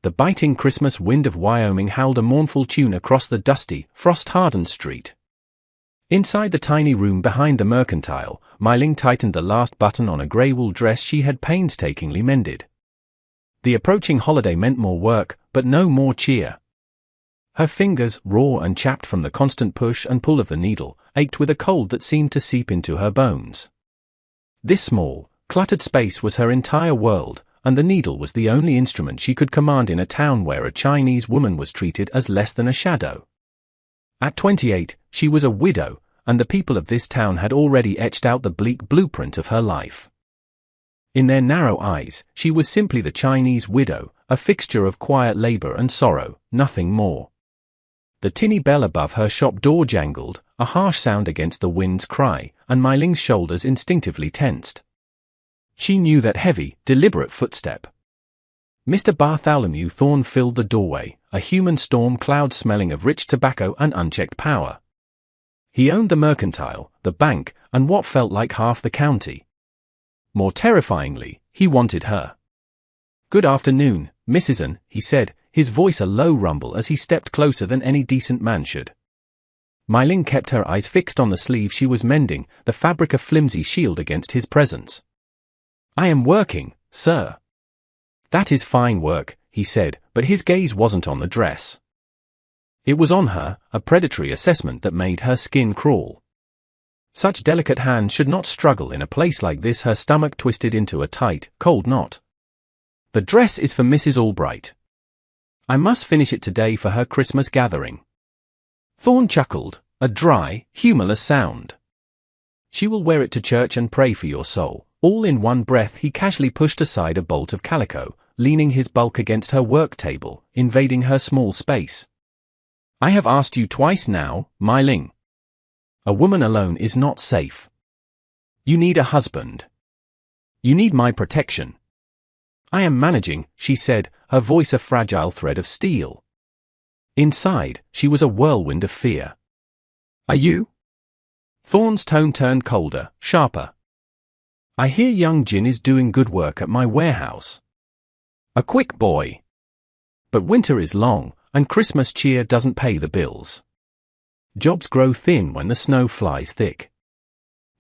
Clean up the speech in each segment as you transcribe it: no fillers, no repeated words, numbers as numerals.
The biting Christmas wind of Wyoming howled a mournful tune across the dusty, frost-hardened street. Inside the tiny room behind the mercantile, Mai Ling tightened the last button on a grey wool dress she had painstakingly mended. The approaching holiday meant more work, but no more cheer. Her fingers, raw and chapped from the constant push and pull of the needle, ached with a cold that seemed to seep into her bones. This small, cluttered space was her entire world, and the needle was the only instrument she could command in a town where a Chinese woman was treated as less than a shadow. At 28, she was a widow, and the people of this town had already etched out the bleak blueprint of her life. In their narrow eyes, she was simply the Chinese widow, a fixture of quiet labor and sorrow, nothing more. The tinny bell above her shop door jangled, a harsh sound against the wind's cry, and Mai Ling's shoulders instinctively tensed. She knew that heavy, deliberate footstep. Mr. Bartholomew Thorne filled the doorway, a human storm cloud smelling of rich tobacco and unchecked power. He owned the mercantile, the bank, and what felt like half the county. More terrifyingly, he wanted her. "Good afternoon, Mrs. N," he said, his voice a low rumble as he stepped closer than any decent man should. Mai Ling kept her eyes fixed on the sleeve she was mending, the fabric a flimsy shield against his presence. "I am working, sir." "That is fine work," he said, but his gaze wasn't on the dress. It was on her, a predatory assessment that made her skin crawl. Such delicate hands should not struggle in a place like this. Her stomach twisted into a tight, cold knot. "The dress is for Mrs. Albright. I must finish it today for her Christmas gathering." Thorne chuckled, a dry, humorless sound. "She will wear it to church and pray for your soul." All in one breath he casually pushed aside a bolt of calico, leaning his bulk against her work table, invading her small space. "I have asked you twice now, Mai Ling. A woman alone is not safe. You need a husband. You need my protection." "I am managing," she said, her voice a fragile thread of steel. Inside, she was a whirlwind of fear. "Are you?" Thorne's tone turned colder, sharper. "I hear young Jin is doing good work at my warehouse. A quick boy. But winter is long, and Christmas cheer doesn't pay the bills. Jobs grow thin when the snow flies thick."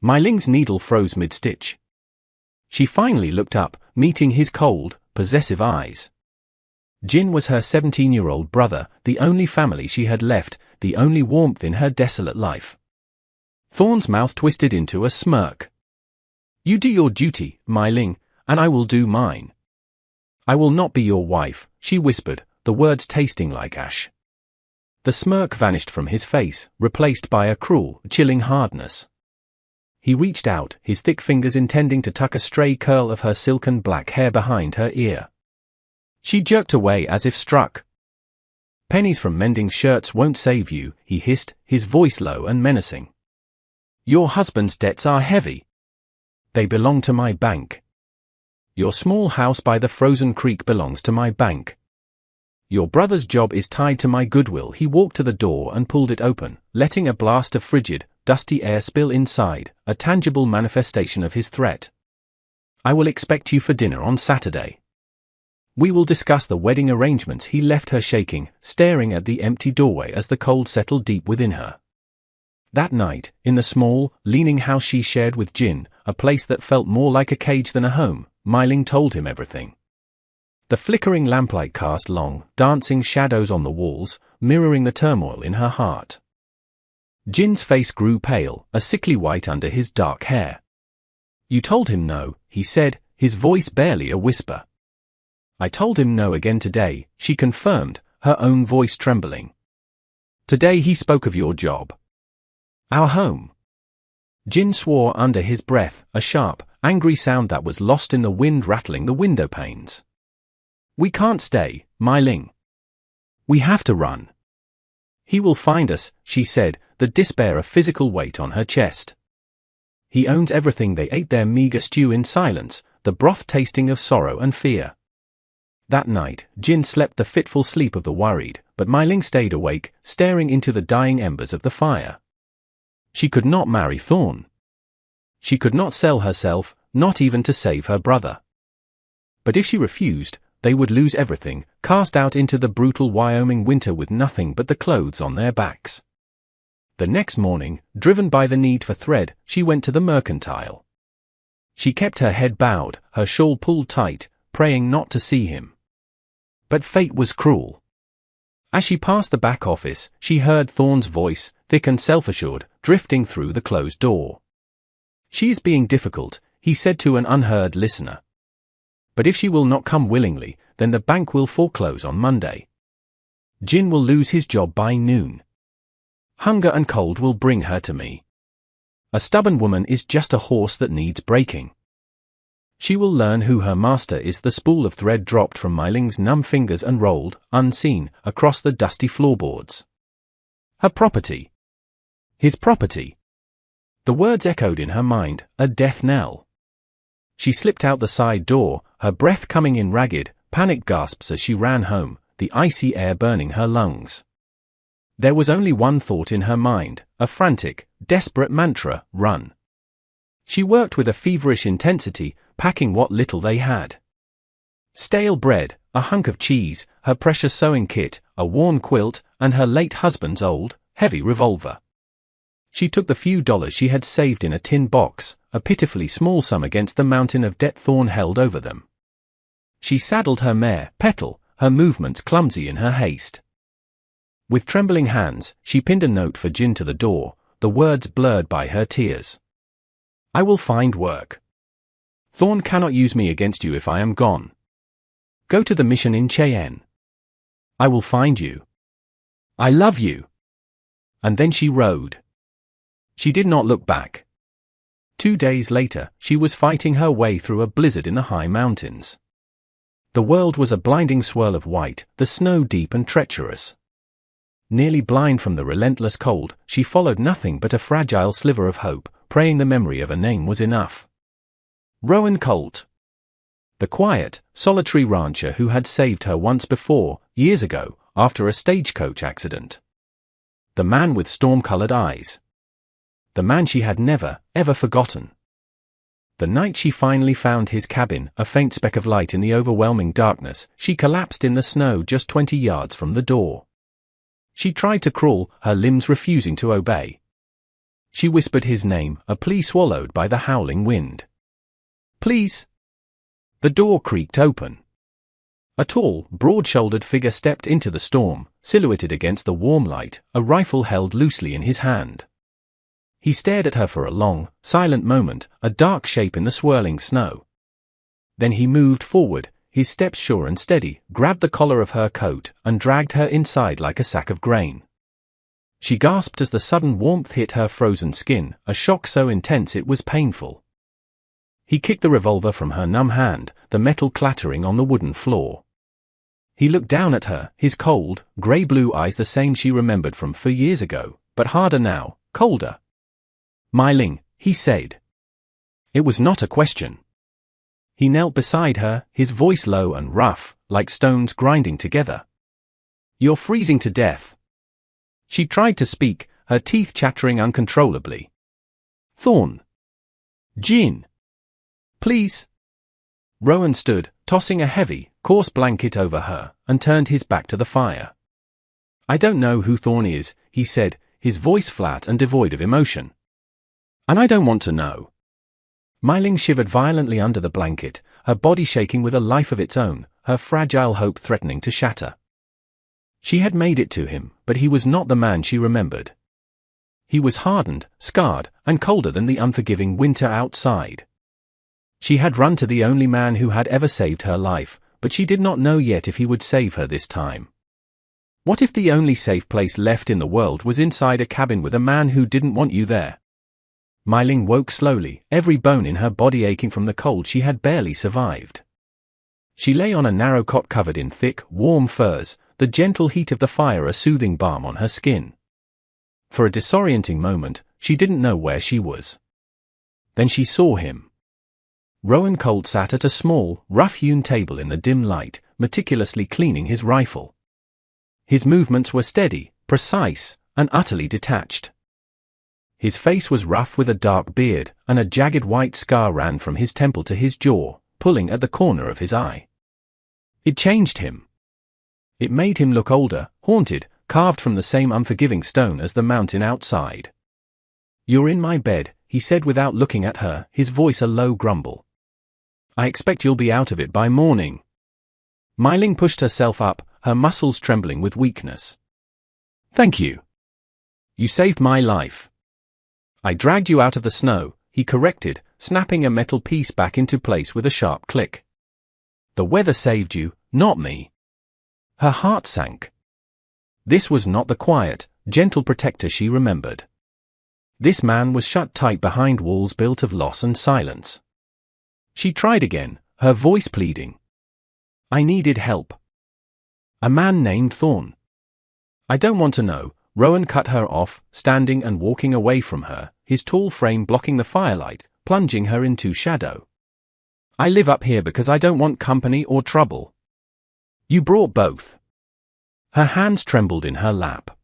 Mai Ling's needle froze mid-stitch. She finally looked up, meeting his cold, possessive eyes. Jin was her 17-year-old brother, the only family she had left, the only warmth in her desolate life. Thorne's mouth twisted into a smirk. "You do your duty, Mai Ling, and I will do mine." "I will not be your wife," she whispered, the words tasting like ash. The smirk vanished from his face, replaced by a cruel, chilling hardness. He reached out, his thick fingers intending to tuck a stray curl of her silken black hair behind her ear. She jerked away as if struck. "Pennies from mending shirts won't save you," he hissed, his voice low and menacing. "Your husband's debts are heavy. They belong to my bank. Your small house by the frozen creek belongs to my bank. Your brother's job is tied to my goodwill." He walked to the door and pulled it open, letting a blast of frigid, dusty air spill inside, a tangible manifestation of his threat. "I will expect you for dinner on Saturday. We will discuss the wedding arrangements." He left her shaking, staring at the empty doorway as the cold settled deep within her. That night, in the small, leaning house she shared with Jin, a place that felt more like a cage than a home, Mai Ling told him everything. The flickering lamplight cast long, dancing shadows on the walls, mirroring the turmoil in her heart. Jin's face grew pale, a sickly white under his dark hair. "You told him no," he said, his voice barely a whisper. "I told him no again today," she confirmed, her own voice trembling. "Today he spoke of your job. Our home." Jin swore under his breath, a sharp, angry sound that was lost in the wind rattling the window panes. "We can't stay, Mai Ling. We have to run." "He will find us," she said, the despair a physical weight on her chest. "He owns everything." They ate their meager stew in silence, the broth tasting of sorrow and fear. That night, Jin slept the fitful sleep of the worried, but Mai Ling stayed awake, staring into the dying embers of the fire. She could not marry Thorne. She could not sell herself, not even to save her brother. But if she refused, they would lose everything, cast out into the brutal Wyoming winter with nothing but the clothes on their backs. The next morning, driven by the need for thread, she went to the mercantile. She kept her head bowed, her shawl pulled tight, praying not to see him. But fate was cruel. As she passed the back office, she heard Thorne's voice, thick and self-assured, drifting through the closed door. "She is being difficult," he said to an unheard listener. "But if she will not come willingly, then the bank will foreclose on Monday. Jin will lose his job by noon. Hunger and cold will bring her to me. A stubborn woman is just a horse that needs breaking. She will learn who her master is." The spool of thread dropped from Meiling's numb fingers and rolled, unseen, across the dusty floorboards. Her property. His property. The words echoed in her mind, a death knell. She slipped out the side door, her breath coming in ragged, panicked gasps as she ran home, the icy air burning her lungs. There was only one thought in her mind, a frantic, desperate mantra: run. She worked with a feverish intensity, packing what little they had. Stale bread, a hunk of cheese, her precious sewing kit, a worn quilt, and her late husband's old, heavy revolver. She took the few dollars she had saved in a tin box, a pitifully small sum against the mountain of debt Thorne held over them. She saddled her mare, Petal, her movements clumsy in her haste. With trembling hands, she pinned a note for Jin to the door, the words blurred by her tears. "I will find work. Thorne cannot use me against you if I am gone. Go to the mission in Cheyenne. I will find you. I love you." And then she rode. She did not look back. 2 days later, she was fighting her way through a blizzard in the high mountains. The world was a blinding swirl of white, the snow deep and treacherous. Nearly blind from the relentless cold, she followed nothing but a fragile sliver of hope, praying the memory of a name was enough. Rowan Colt. The quiet, solitary rancher who had saved her once before, years ago, after a stagecoach accident. The man with storm-colored eyes. The man she had never, ever forgotten. The night she finally found his cabin, a faint speck of light in the overwhelming darkness, she collapsed in the snow just 20 yards from the door. She tried to crawl, her limbs refusing to obey. She whispered his name, a plea swallowed by the howling wind. "Please." The door creaked open. A tall, broad-shouldered figure stepped into the storm, silhouetted against the warm light, a rifle held loosely in his hand. He stared at her for a long, silent moment, a dark shape in the swirling snow. Then he moved forward, his steps sure and steady, grabbed the collar of her coat, and dragged her inside like a sack of grain. She gasped as the sudden warmth hit her frozen skin, a shock so intense it was painful. He kicked the revolver from her numb hand, the metal clattering on the wooden floor. He looked down at her, his cold, grey-blue eyes the same she remembered from 4 years ago, but harder now, colder. "Meiling," he said. It was not a question. He knelt beside her, his voice low and rough, like stones grinding together. "You're freezing to death." She tried to speak, her teeth chattering uncontrollably. "Thorne. Jin. Please." Rowan stood, tossing a heavy, coarse blanket over her, and turned his back to the fire. "I don't know who Thorne is," he said, his voice flat and devoid of emotion. "And I don't want to know." Meiling shivered violently under the blanket, her body shaking with a life of its own, her fragile hope threatening to shatter. She had made it to him, but he was not the man she remembered. He was hardened, scarred, and colder than the unforgiving winter outside. She had run to the only man who had ever saved her life, but she did not know yet if he would save her this time. What if the only safe place left in the world was inside a cabin with a man who didn't want you there? Meiling woke slowly, every bone in her body aching from the cold she had barely survived. She lay on a narrow cot covered in thick, warm furs, the gentle heat of the fire a soothing balm on her skin. For a disorienting moment, she didn't know where she was. Then she saw him. Rowan Colt sat at a small, rough-hewn table in the dim light, meticulously cleaning his rifle. His movements were steady, precise, and utterly detached. His face was rough with a dark beard, and a jagged white scar ran from his temple to his jaw, pulling at the corner of his eye. It changed him. It made him look older, haunted, carved from the same unforgiving stone as the mountain outside. "You're in my bed," he said without looking at her, his voice a low grumble. "I expect you'll be out of it by morning." Mei-ling pushed herself up, her muscles trembling with weakness. "Thank you. You saved my life." "I dragged you out of the snow," he corrected, snapping a metal piece back into place with a sharp click. "The weather saved you, not me." Her heart sank. This was not the quiet, gentle protector she remembered. This man was shut tight behind walls built of loss and silence. She tried again, her voice pleading. "I needed help." "A man named Thorn." "I don't want to know." Rowan cut her off, standing and walking away from her, his tall frame blocking the firelight, plunging her into shadow. "I live up here because I don't want company or trouble." "You brought both." Her hands trembled in her lap.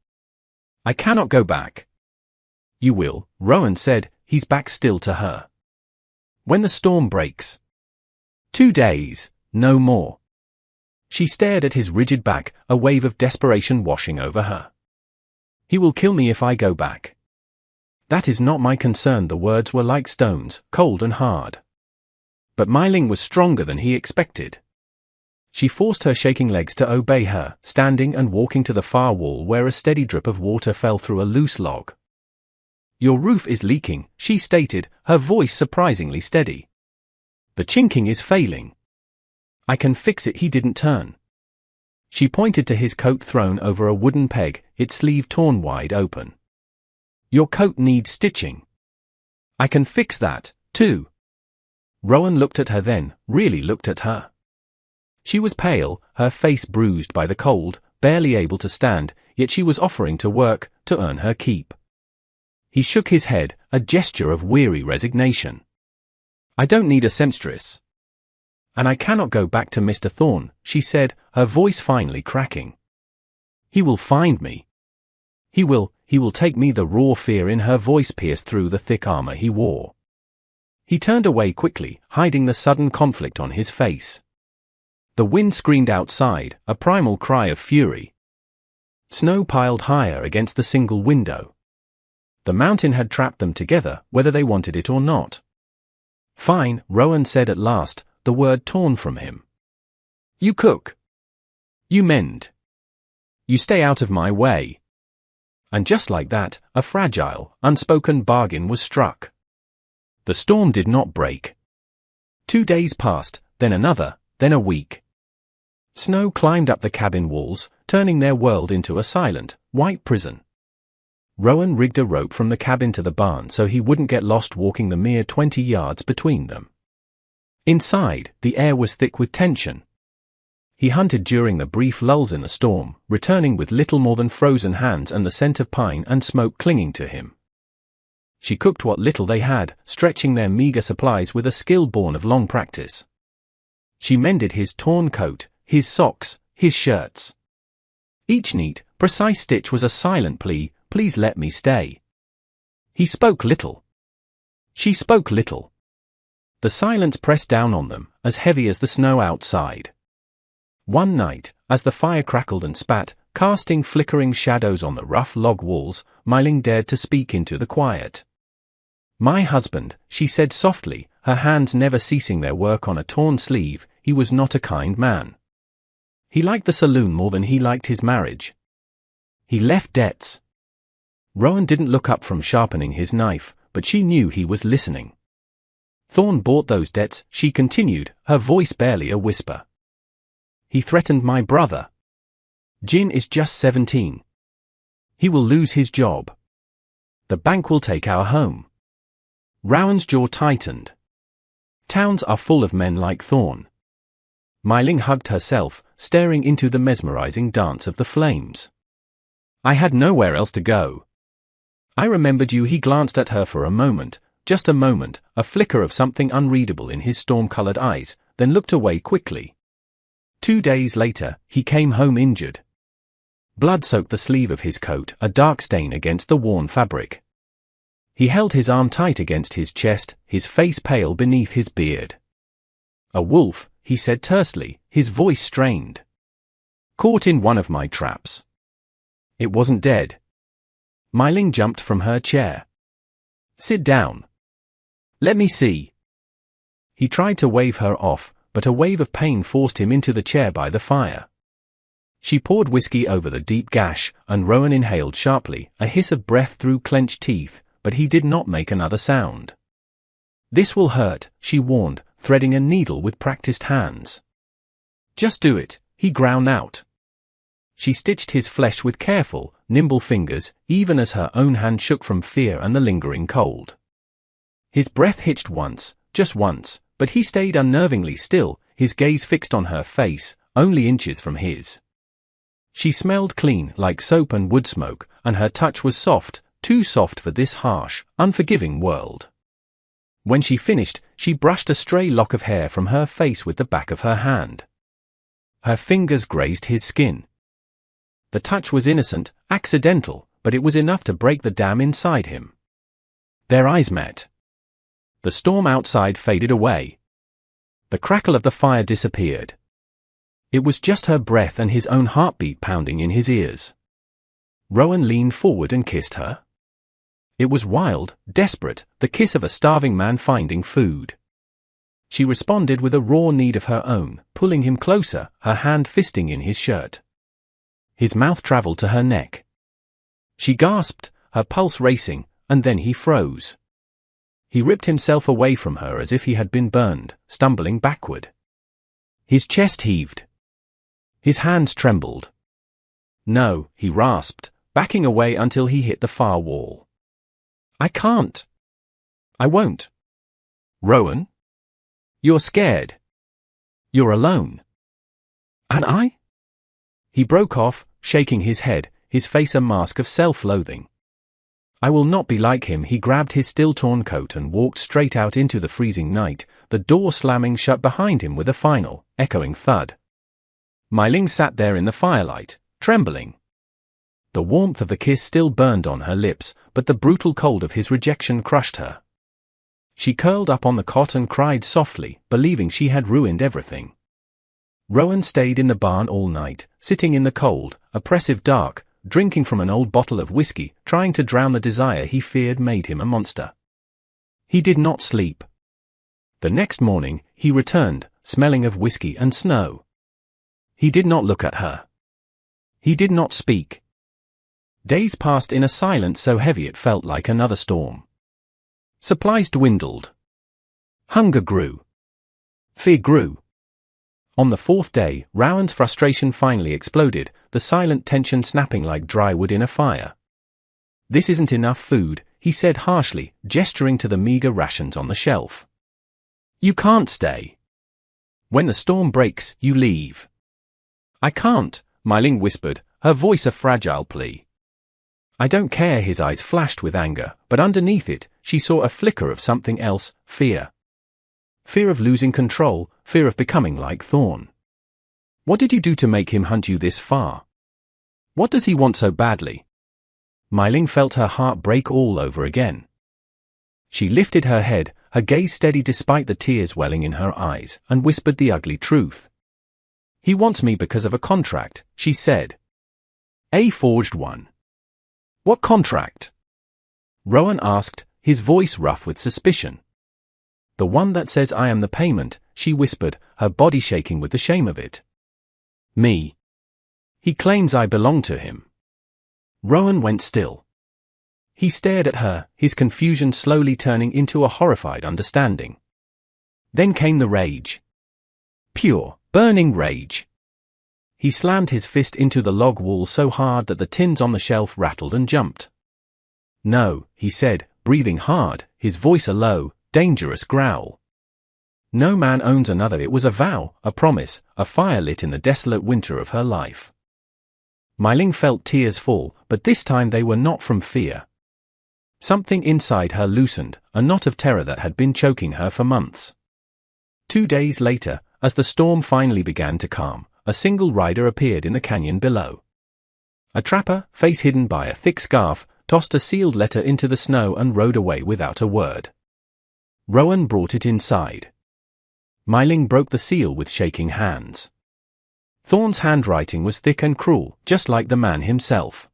"I cannot go back." "You will," Rowan said, his back still to her. "When the storm breaks." 2 days, no more. She stared at his rigid back, a wave of desperation washing over her. "He will kill me if I go back." "That is not my concern." The words were like stones, cold and hard. But Mei-ling was stronger than he expected. She forced her shaking legs to obey her, standing and walking to the far wall where a steady drip of water fell through a loose log. "Your roof is leaking," she stated, her voice surprisingly steady. "The chinking is failing." "I can fix it." He didn't turn. She pointed to his coat thrown over a wooden peg, its sleeve torn wide open. "Your coat needs stitching." "I can fix that, too." Rowan looked at her then, really looked at her. She was pale, her face bruised by the cold, barely able to stand, yet she was offering to work, to earn her keep. He shook his head, a gesture of weary resignation. "I don't need a seamstress." "And I cannot go back to Mr. Thorn," she said, her voice finally cracking. "He will find me. He will take me." The raw fear in her voice pierced through the thick armor he wore. He turned away quickly, hiding the sudden conflict on his face. The wind screamed outside, a primal cry of fury. Snow piled higher against the single window. The mountain had trapped them together, whether they wanted it or not. "Fine," Rowan said at last, the word torn from him. "You cook. You mend. You stay out of my way." And just like that, a fragile, unspoken bargain was struck. The storm did not break. 2 days passed, then another, then a week. Snow climbed up the cabin walls, turning their world into a silent, white prison. Rowan rigged a rope from the cabin to the barn so he wouldn't get lost walking the mere 20 yards between them. Inside, the air was thick with tension. He hunted during the brief lulls in the storm, returning with little more than frozen hands and the scent of pine and smoke clinging to him. She cooked what little they had, stretching their meager supplies with a skill born of long practice. She mended his torn coat, his socks, his shirts. Each neat, precise stitch was a silent plea, "Please let me stay." He spoke little. She spoke little. The silence pressed down on them, as heavy as the snow outside. One night, as the fire crackled and spat, casting flickering shadows on the rough log walls, Mei-ling dared to speak into the quiet. "My husband," she said softly, her hands never ceasing their work on a torn sleeve, "he was not a kind man. He liked the saloon more than he liked his marriage. He left debts." Rowan didn't look up from sharpening his knife, but she knew he was listening. "Thorn bought those debts," she continued, her voice barely a whisper. "He threatened my brother. Jin is just 17. He will lose his job. The bank will take our home." Rowan's jaw tightened. Towns are full of men like Thorn. Mei-ling hugged herself, staring into the mesmerizing dance of the flames. "I had nowhere else to go. I remembered you." He glanced at her for a moment, just a moment, a flicker of something unreadable in his storm-colored eyes, then looked away quickly. 2 days later, he came home injured. Blood soaked the sleeve of his coat, a dark stain against the worn fabric. He held his arm tight against his chest, his face pale beneath his beard. "A wolf," he said tersely, his voice strained. Caught in one of my traps. It wasn't dead. Mai Ling jumped from her chair. Sit down. Let me see. He tried to wave her off, but a wave of pain forced him into the chair by the fire. She poured whiskey over the deep gash, and Rowan inhaled sharply, a hiss of breath through clenched teeth, but he did not make another sound. This will hurt, she warned, threading a needle with practiced hands. Just do it, he ground out. She stitched his flesh with careful, nimble fingers, even as her own hand shook from fear and the lingering cold. His breath hitched once, just once, but he stayed unnervingly still, his gaze fixed on her face, only inches from his. She smelled clean, like soap and wood smoke, and her touch was soft, too soft for this harsh, unforgiving world. When she finished, she brushed a stray lock of hair from her face with the back of her hand. Her fingers grazed his skin. The touch was innocent, accidental, but it was enough to break the dam inside him. Their eyes met. The storm outside faded away. The crackle of the fire disappeared. It was just her breath and his own heartbeat pounding in his ears. Rowan leaned forward and kissed her. It was wild, desperate, the kiss of a starving man finding food. She responded with a raw need of her own, pulling him closer, her hand fisting in his shirt. His mouth traveled to her neck. She gasped, her pulse racing, and then he froze. He ripped himself away from her as if he had been burned, stumbling backward. His chest heaved. His hands trembled. No, he rasped, backing away until he hit the far wall. I can't. I won't. Rowan? You're scared. You're alone. And I? He broke off, shaking his head, his face a mask of self-loathing. I will not be like him. He grabbed his still-torn coat and walked straight out into the freezing night, the door slamming shut behind him with a final, echoing thud. Mai Ling sat there in the firelight, trembling. The warmth of the kiss still burned on her lips, but the brutal cold of his rejection crushed her. She curled up on the cot and cried softly, believing she had ruined everything. Rowan stayed in the barn all night, sitting in the cold, oppressive dark, drinking from an old bottle of whiskey, trying to drown the desire he feared made him a monster. He did not sleep. The next morning, he returned, smelling of whiskey and snow. He did not look at her. He did not speak. Days passed in a silence so heavy it felt like another storm. Supplies dwindled. Hunger grew. Fear grew. On the fourth day, Rowan's frustration finally exploded, the silent tension snapping like dry wood in a fire. This isn't enough food, he said harshly, gesturing to the meager rations on the shelf. You can't stay. When the storm breaks, you leave. I can't, Mai Ling whispered, her voice a fragile plea. I don't care. His eyes flashed with anger, but underneath it, she saw a flicker of something else, fear. Fear of losing control, fear of becoming like Thorn. What did you do to make him hunt you this far? What does he want so badly? Mai Ling felt her heart break all over again. She lifted her head, her gaze steady despite the tears welling in her eyes, and whispered the ugly truth. He wants me because of a contract, she said. A forged one. What contract? Rowan asked, his voice rough with suspicion. The one that says I am the payment, she whispered, her body shaking with the shame of it. Me. He claims I belong to him. Rowan went still. He stared at her, his confusion slowly turning into a horrified understanding. Then came the rage. Pure, burning rage. He slammed his fist into the log wall so hard that the tins on the shelf rattled and jumped. No, he said, breathing hard, his voice a low, dangerous growl. No man owns another. It was a vow, a promise, a fire lit in the desolate winter of her life. Mai Ling felt tears fall, but this time they were not from fear. Something inside her loosened, a knot of terror that had been choking her for months. 2 days later, as the storm finally began to calm, a single rider appeared in the canyon below. A trapper, face hidden by a thick scarf, tossed a sealed letter into the snow and rode away without a word. Rowan brought it inside. My Ling broke the seal with shaking hands. Thorn's handwriting was thick and cruel, just like the man himself.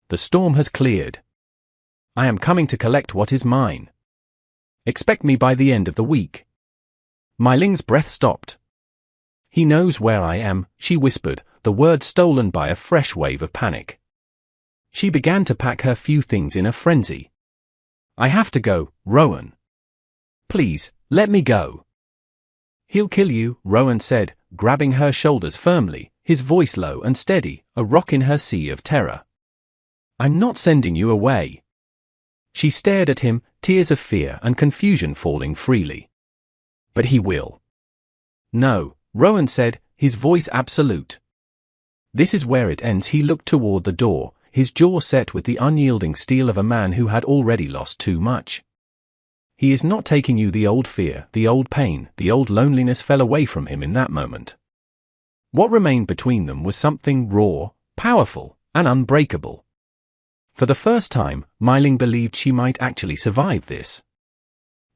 The storm has cleared. I am coming to collect what is mine. Expect me by the end of the week. My Ling's breath stopped. He knows where I am, she whispered, the words stolen by a fresh wave of panic. She began to pack her few things in a frenzy. I have to go, Rowan. Please, let me go. He'll kill you, Rowan said, grabbing her shoulders firmly, his voice low and steady, a rock in her sea of terror. I'm not sending you away. She stared at him, tears of fear and confusion falling freely. But he will. No, Rowan said, his voice absolute. This is where it ends. He looked toward the door, his jaw set with the unyielding steel of a man who had already lost too much. He is not taking you. The old fear, the old pain, the old loneliness fell away from him in that moment. What remained between them was something raw, powerful, and unbreakable. For the first time, My Ling believed she might actually survive this.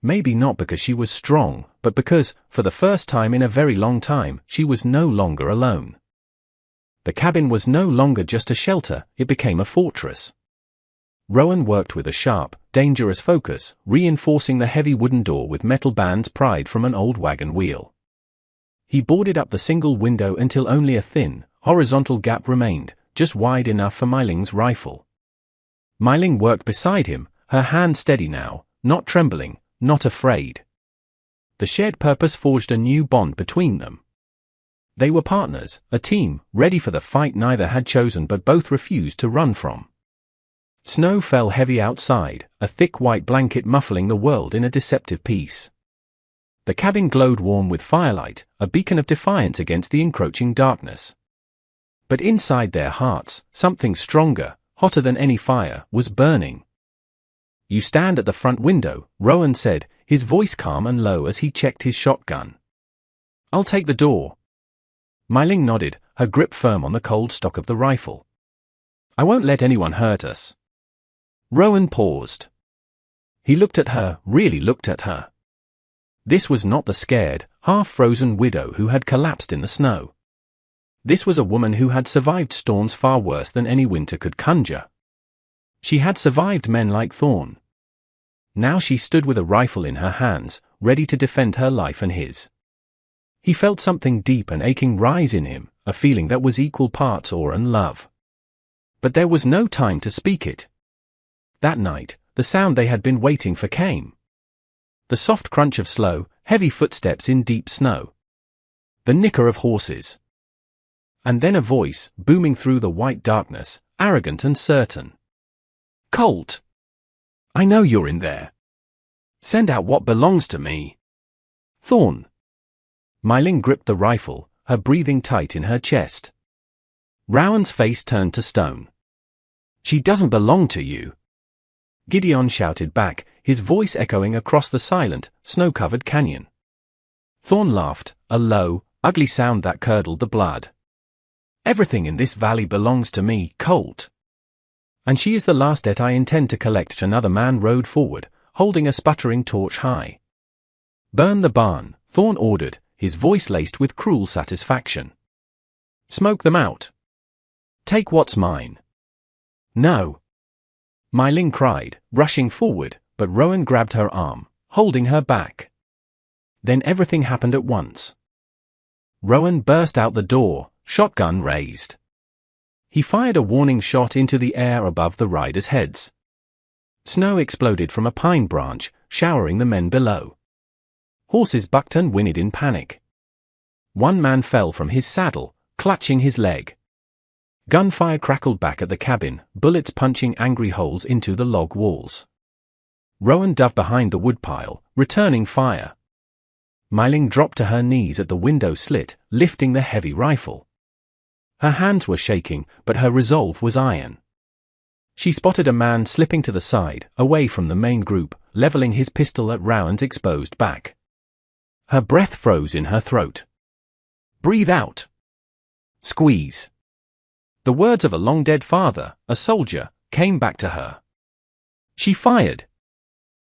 Maybe not because she was strong, but because, for the first time in a very long time, she was no longer alone. The cabin was no longer just a shelter, it became a fortress. Rowan worked with a sharp, dangerous focus, reinforcing the heavy wooden door with metal bands pried from an old wagon wheel. He boarded up the single window until only a thin, horizontal gap remained, just wide enough for My Ling's rifle. My Ling worked beside him, her hand steady now, not trembling, not afraid. The shared purpose forged a new bond between them. They were partners, a team, ready for the fight neither had chosen but both refused to run from. Snow fell heavy outside, a thick white blanket muffling the world in a deceptive peace. The cabin glowed warm with firelight, a beacon of defiance against the encroaching darkness. But inside their hearts, something stronger, hotter than any fire, was burning. You stand at the front window, Rowan said, his voice calm and low as he checked his shotgun. I'll take the door. My Ling nodded, her grip firm on the cold stock of the rifle. I won't let anyone hurt us. Rowan paused. He looked at her, really looked at her. This was not the scared, half-frozen widow who had collapsed in the snow. This was a woman who had survived storms far worse than any winter could conjure. She had survived men like Thorn. Now she stood with a rifle in her hands, ready to defend her life and his. He felt something deep and aching rise in him, a feeling that was equal parts awe and love. But there was no time to speak it. That night, the sound they had been waiting for came. The soft crunch of slow, heavy footsteps in deep snow. The nicker of horses. And then a voice, booming through the white darkness, arrogant and certain. Colt! I know you're in there. Send out what belongs to me. Thorn. My Ling gripped the rifle, her breathing tight in her chest. Rowan's face turned to stone. She doesn't belong to you. Gideon shouted back, his voice echoing across the silent, snow-covered canyon. Thorn laughed, a low, ugly sound that curdled the blood. Everything in this valley belongs to me, Colt. And she is the last debt I intend to collect. Another man rode forward, holding a sputtering torch high. Burn the barn, Thorn ordered, his voice laced with cruel satisfaction. Smoke them out. Take what's mine. No. My Ling cried, rushing forward, but Rowan grabbed her arm, holding her back. Then everything happened at once. Rowan burst out the door, shotgun raised. He fired a warning shot into the air above the riders' heads. Snow exploded from a pine branch, showering the men below. Horses bucked and whinnied in panic. One man fell from his saddle, clutching his leg. Gunfire crackled back at the cabin, bullets punching angry holes into the log walls. Rowan dove behind the woodpile, returning fire. My Ling dropped to her knees at the window slit, lifting the heavy rifle. Her hands were shaking, but her resolve was iron. She spotted a man slipping to the side, away from the main group, leveling his pistol at Rowan's exposed back. Her breath froze in her throat. Breathe out. Squeeze. The words of a long-dead father, a soldier, came back to her. She fired.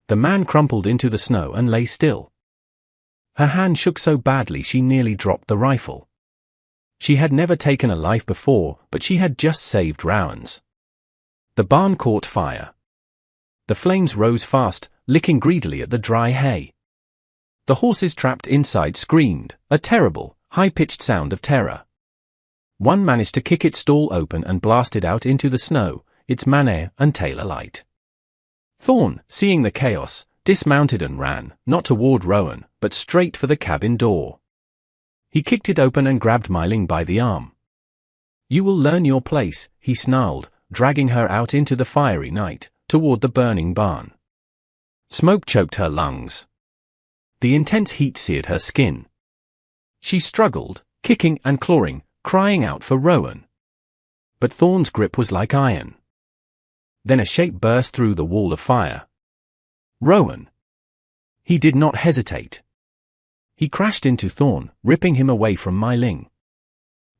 The man crumpled into the snow and lay still. Her hand shook so badly she nearly dropped the rifle. She had never taken a life before, but she had just saved Rowan's. The barn caught fire. The flames rose fast, licking greedily at the dry hay. The horses trapped inside screamed, a terrible, high-pitched sound of terror. One managed to kick its stall open and blasted out into the snow, its mane and tail alight. Thorn, seeing the chaos, dismounted and ran, not toward Rowan, but straight for the cabin door. He kicked it open and grabbed Myling by the arm. "You will learn your place," he snarled, dragging her out into the fiery night, toward the burning barn. Smoke choked her lungs. The intense heat seared her skin. She struggled, kicking and clawing, crying out for Rowan. But Thorn's grip was like iron. Then a shape burst through the wall of fire. Rowan. He did not hesitate. He crashed into Thorn, ripping him away from Myling.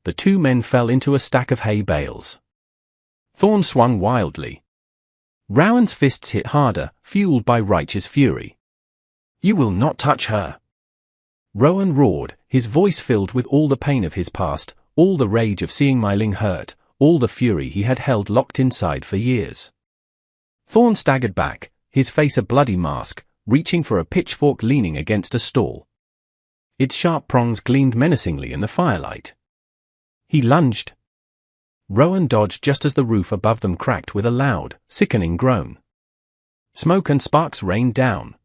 The two men fell into a stack of hay bales. Thorn swung wildly. Rowan's fists hit harder, fueled by righteous fury. "You will not touch her!" Rowan roared, his voice filled with all the pain of his past, all the rage of seeing Myling hurt, all the fury he had held locked inside for years. Thorn staggered back, his face a bloody mask, reaching for a pitchfork leaning against a stall. Its sharp prongs gleamed menacingly in the firelight. He lunged. Rowan dodged just as the roof above them cracked with a loud, sickening groan. Smoke and sparks rained down.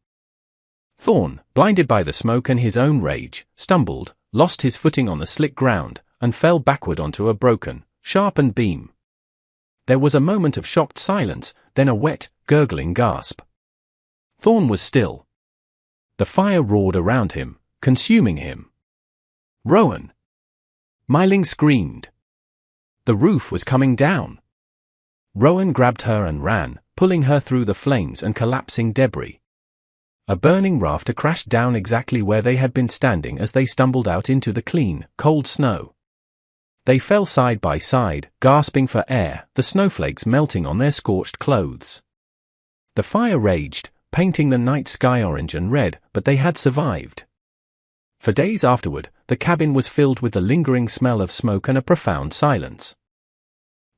Thorn, blinded by the smoke and his own rage, stumbled, lost his footing on the slick ground, and fell backward onto a broken, sharpened beam. There was a moment of shocked silence, then a wet, gurgling gasp. Thorn was still. The fire roared around him, consuming him. "Rowan!" Myling screamed. The roof was coming down. Rowan grabbed her and ran, pulling her through the flames and collapsing debris. A burning rafter crashed down exactly where they had been standing as they stumbled out into the clean, cold snow. They fell side by side, gasping for air, the snowflakes melting on their scorched clothes. The fire raged, painting the night sky orange and red, but they had survived. For days afterward, the cabin was filled with the lingering smell of smoke and a profound silence.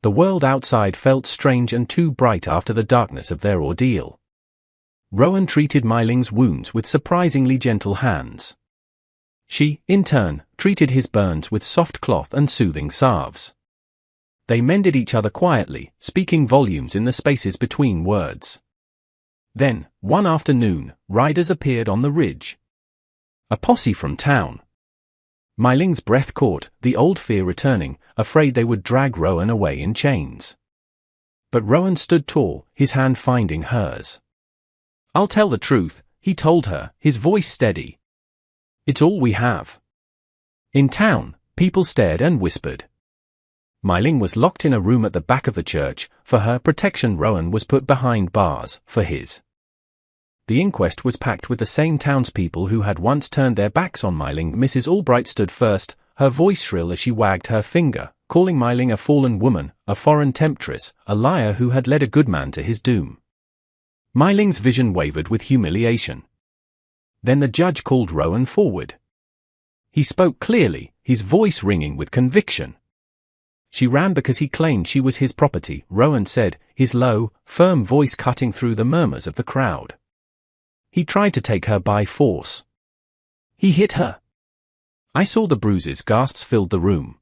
The world outside felt strange and too bright after the darkness of their ordeal. Rowan treated Myling's wounds with surprisingly gentle hands. She, in turn, treated his burns with soft cloth and soothing salves. They mended each other quietly, speaking volumes in the spaces between words. Then, one afternoon, riders appeared on the ridge. A posse from town. Myling's breath caught, the old fear returning, afraid they would drag Rowan away in chains. But Rowan stood tall, his hand finding hers. "I'll tell the truth," he told her, his voice steady. "It's all we have." In town, people stared and whispered. Myling was locked in a room at the back of the church. For her protection, Rowan was put behind bars, for his. The inquest was packed with the same townspeople who had once turned their backs on Myling. Mrs. Albright stood first, her voice shrill as she wagged her finger, calling Myling a fallen woman, a foreign temptress, a liar who had led a good man to his doom. Myling's vision wavered with humiliation. Then the judge called Rowan forward. He spoke clearly, his voice ringing with conviction. "She ran because he claimed she was his property," Rowan said, his low, firm voice cutting through the murmurs of the crowd. "He tried to take her by force. He hit her. I saw the bruises." Gasps filled the room.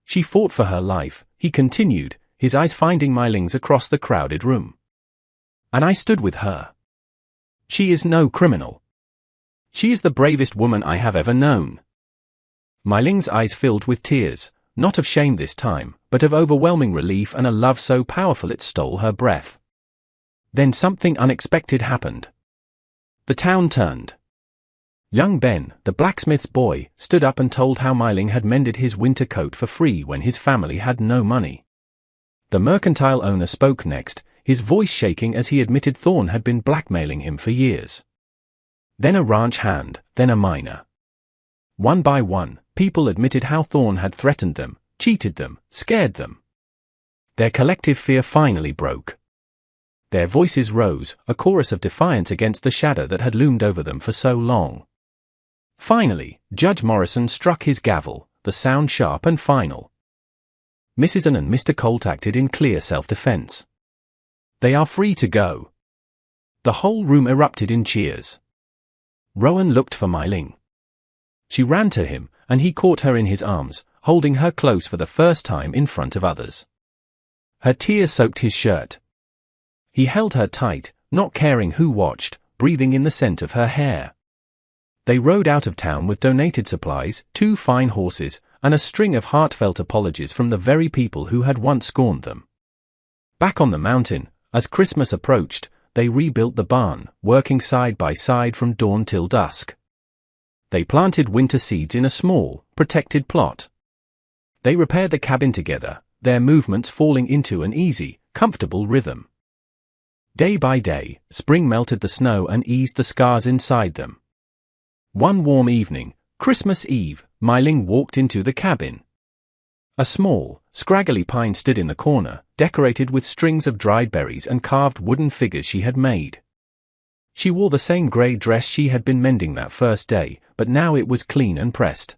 "She fought for her life," he continued, his eyes finding Myling's across the crowded room. "And I stood with her. She is no criminal. She is the bravest woman I have ever known." Myling's eyes filled with tears, not of shame this time, but of overwhelming relief and a love so powerful it stole her breath. Then something unexpected happened. The town turned. Young Ben, the blacksmith's boy, stood up and told how Myling had mended his winter coat for free when his family had no money. The mercantile owner spoke next, his voice shaking as he admitted Thorn had been blackmailing him for years. Then a ranch hand, then a miner. One by one, people admitted how Thorn had threatened them, cheated them, scared them. Their collective fear finally broke. Their voices rose, a chorus of defiance against the shadow that had loomed over them for so long. Finally, Judge Morrison struck his gavel, the sound sharp and final. Mrs. Ann and Mr. Colt acted in clear self-defense. "They are free to go." The whole room erupted in cheers. Rowan looked for Mei-ling. She ran to him, and he caught her in his arms, holding her close for the first time in front of others. Her tears soaked his shirt. He held her tight, not caring who watched, breathing in the scent of her hair. They rode out of town with donated supplies, 2 fine horses, and a string of heartfelt apologies from the very people who had once scorned them. Back on the mountain, as Christmas approached, they rebuilt the barn, working side by side from dawn till dusk. They planted winter seeds in a small, protected plot. They repaired the cabin together, their movements falling into an easy, comfortable rhythm. Day by day, spring melted the snow and eased the scars inside them. One warm evening, Christmas Eve, Mei-ling walked into the cabin. A small, scraggly pine stood in the corner, decorated with strings of dried berries and carved wooden figures she had made. She wore the same grey dress she had been mending that first day, but now it was clean and pressed.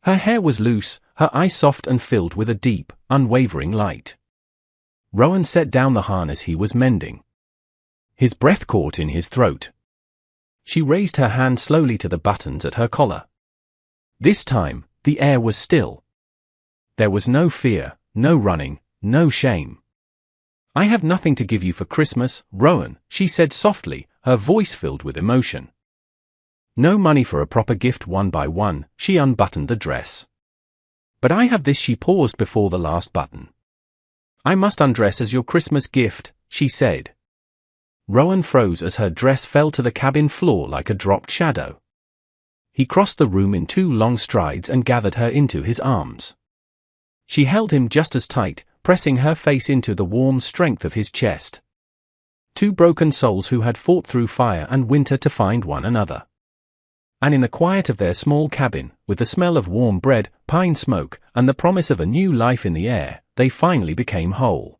Her hair was loose, her eyes soft and filled with a deep, unwavering light. Rowan set down the harness he was mending. His breath caught in his throat. She raised her hand slowly to the buttons at her collar. This time, the air was still. There was no fear, no running, no shame. "I have nothing to give you for Christmas, Rowan," she said softly, her voice filled with emotion. No money for a proper gift. One by one, she unbuttoned the dress. "But I have this." She paused before the last button. "I must undress as your Christmas gift," she said. Rowan froze as her dress fell to the cabin floor like a dropped shadow. He crossed the room in 2 long strides and gathered her into his arms. She held him just as tight, pressing her face into the warm strength of his chest. 2 broken souls who had fought through fire and winter to find one another. And in the quiet of their small cabin, with the smell of warm bread, pine smoke, and the promise of a new life in the air, they finally became whole.